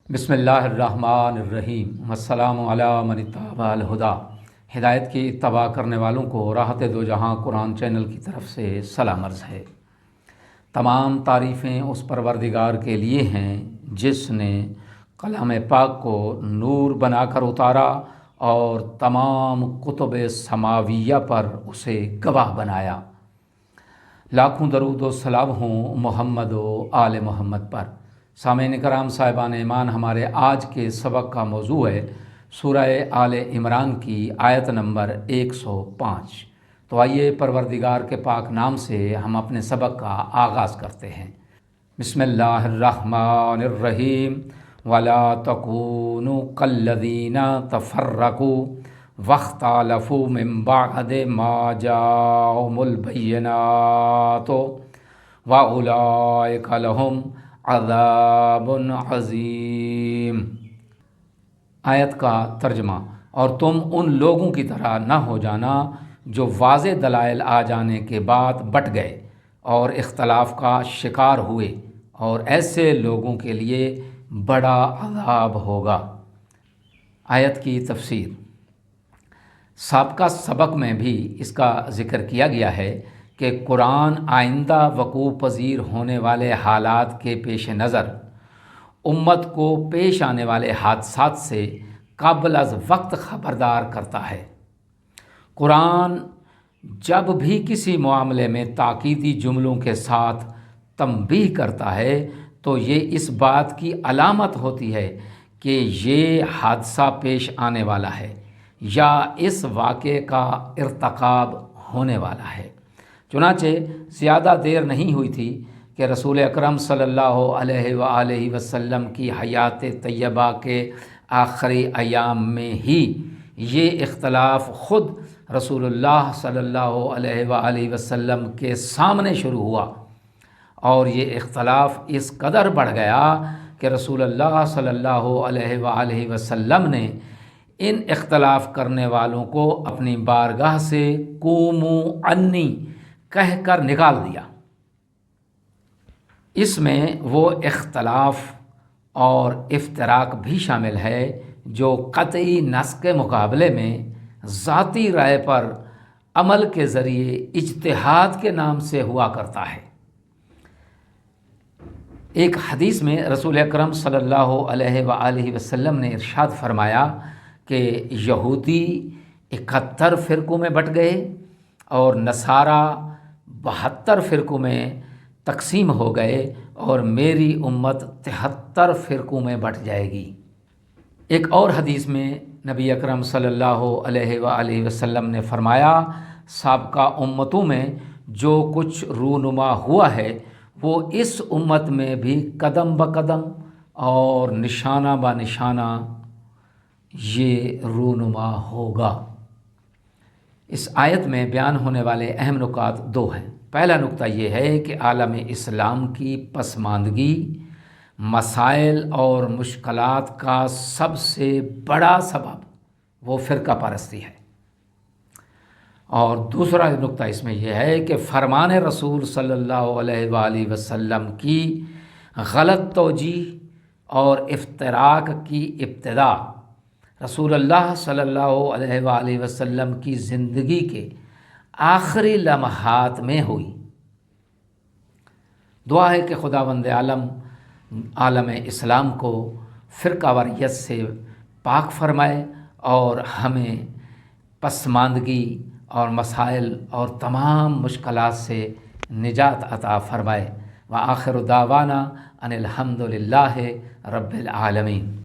بسم اللہ الرحمن الرحیم، السلام علی من اتبع الہدیٰ۔ ہدایت کی اتباع کرنے والوں کو راحت دو جہاں قرآن چینل کی طرف سے سلام عرض ہے۔ تمام تعریفیں اس پروردگار کے لیے ہیں جس نے کلام پاک کو نور بنا کر اتارا اور تمام کتب سماویہ پر اسے گواہ بنایا۔ لاکھوں درود و سلام ہوں محمد و آل محمد پر۔ سامعین کرام صاحبان ایمان، ہمارے آج کے سبق کا موضوع ہے سورہ آل عمران کی آیت نمبر 105۔ تو آئیے پروردگار کے پاک نام سے ہم اپنے سبق کا آغاز کرتے ہیں۔ بسم اللہ الرحمن الرحیم۔ وَلَا تَكُونُوا كَالَّذِينَ تَفَرَّقُوا وَاخْتَلَفُوا مِن بَعْدِ مَا جَاءَهُمُ الْبَيِّنَاتُ وَأُولَٰئِكَ لَهُمْ عذاب عظیم۔ آیت کا ترجمہ: اور تم ان لوگوں کی طرح نہ ہو جانا جو واضح دلائل آ جانے کے بعد بٹ گئے اور اختلاف کا شکار ہوئے، اور ایسے لوگوں کے لیے بڑا عذاب ہوگا۔ آیت کی تفسیر: سابقہ سبق میں بھی اس کا ذکر کیا گیا ہے کہ قرآن آئندہ وقوع پذیر ہونے والے حالات کے پیش نظر امت کو پیش آنے والے حادثات سے قبل از وقت خبردار کرتا ہے۔ قرآن جب بھی کسی معاملے میں تاکیدی جملوں کے ساتھ تنبیہ کرتا ہے تو یہ اس بات کی علامت ہوتی ہے کہ یہ حادثہ پیش آنے والا ہے یا اس واقعے کا ارتکاب ہونے والا ہے۔ چنانچہ زیادہ دیر نہیں ہوئی تھی کہ رسول اکرم صلی اللہ علیہ وآلہ وسلم کی حیات طیبہ کے آخری ایام میں ہی یہ اختلاف خود رسول اللہ صلی اللہ علیہ وآلہ وسلم کے سامنے شروع ہوا، اور یہ اختلاف اس قدر بڑھ گیا کہ رسول اللہ صلی اللہ علیہ وآلہ وسلم نے ان اختلاف کرنے والوں کو اپنی بارگاہ سے قوموا عنی کہہ کر نکال دیا۔ اس میں وہ اختلاف اور افتراق بھی شامل ہے جو قطعی نص کے مقابلے میں ذاتی رائے پر عمل کے ذریعے اجتہاد کے نام سے ہوا کرتا ہے۔ ایک حدیث میں رسول اکرم صلی اللہ علیہ وآلہ وسلم نے ارشاد فرمایا کہ یہودی 71 فرقوں میں بٹ گئے اور نصارہ 72 فرقوں میں تقسیم ہو گئے، اور میری امت 73 فرقوں میں بٹ جائے گی۔ ایک اور حدیث میں نبی اکرم صلی اللہ علیہ وآلہ وسلم نے فرمایا، سابقہ امتوں میں جو کچھ رونما ہوا ہے وہ اس امت میں بھی قدم بقدم اور نشانہ بہ نشانہ یہ رونما ہوگا۔ اس آیت میں بیان ہونے والے اہم نکات دو ہیں۔ پہلا نکتہ یہ ہے کہ عالم اسلام کی پسماندگی، مسائل اور مشکلات کا سب سے بڑا سبب وہ فرقہ پرستی ہے، اور دوسرا نکتہ اس میں یہ ہے کہ فرمان رسول صلی اللہ علیہ وآلہ وسلم کی غلط توجیہ اور افتراق کی ابتدا رسول اللہ صلی اللہ علیہ وآلہ وسلم کی زندگی کے آخری لمحات میں ہوئی۔ دعا ہے کہ خداوند عالم اسلام کو فرقہ واریت سے پاک فرمائے اور ہمیں پسماندگی اور مسائل اور تمام مشکلات سے نجات عطا فرمائے۔ وآخر دعوانا ان الحمد للہ رب العالمین۔